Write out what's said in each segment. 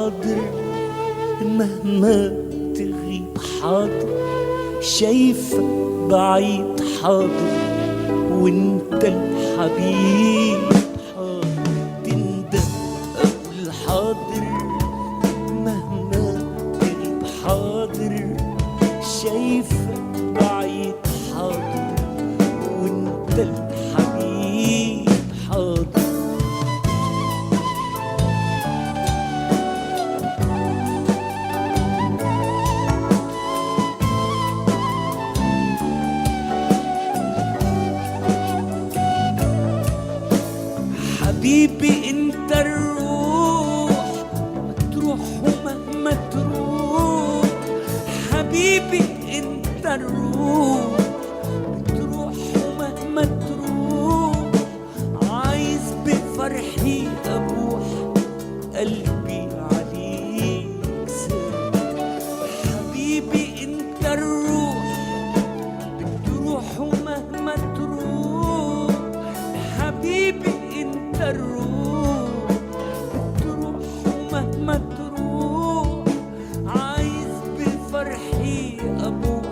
حاضر، مهما تغيب حاضر، شايفك بعيد حاضر، وانت الحبيب حاضر، تندم اقول حاضر، مهما تغيب حاضر، شايفك بعيد حاضر، وانت الحبيب حاضر. حبيبي انت الروح، تروح ومهما تروح، حبيبي انت الروح، تروح ومهما تروح، عايز بفرحي ابوح، قلبي عليك ساب. حبيبي انت الروح، بتروح ومهما تروح، حبيبي انت الروح، بتروح ومهما تروح، عايز بفرحي ابوح،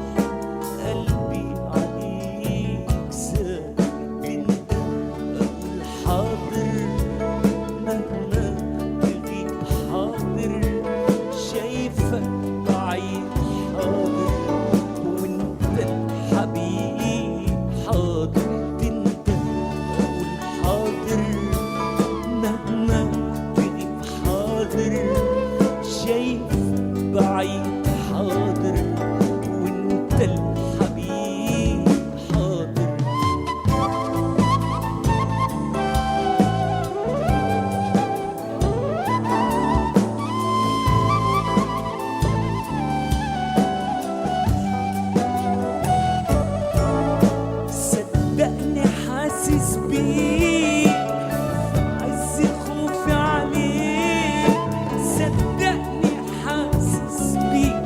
قلبي عليك ساب. انت اقول حاضر، مهما تغيب حاضر، شايفك بعيد حاضر، وانت الحبيب حاضر. تندم اقول حاضر، مهما تغيب حاضر، شايفك بعيد حاضر، وانت الحبيب حاضر. صدقني حاسس بيك في عز خوفي عليك، صدقني حاسس بيك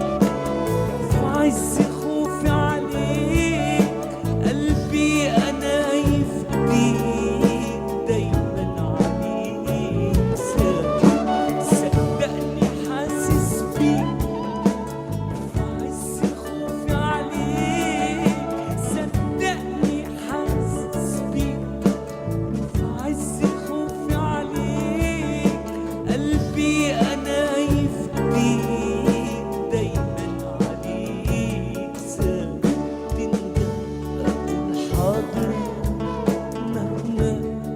في عز خوفي عليك، قلبي انا يفديك دايما عليك ساب. صدقني حاسس بيك في عز خوفي عليك، صدقني حاسس بيك في عز خوفي عليك، قلبي انا يفديك دايما عليك ساب. تندم اقول حاضر، مهما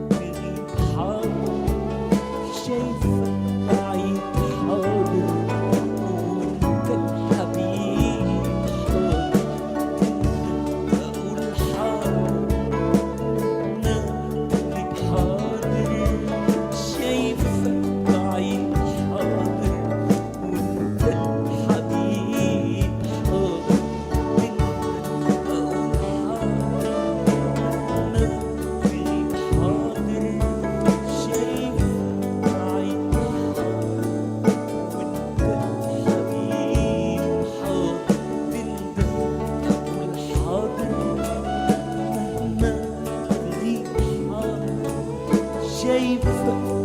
تغيب حاضر، شايفك بعيد حاضر، وانت الحبيب حاضر. تندم اقول حاضر، مهما تغيب حاضر، شايفك بعيد حاضر، وانت الحبيب حاضر. تندم اقول حاضر، مهما تغيب حاضر، شايفك بعيد حاضر، وانت الحبيب حاضر. تندم اقول حاضر، مهما تغيب حاضر، شايفك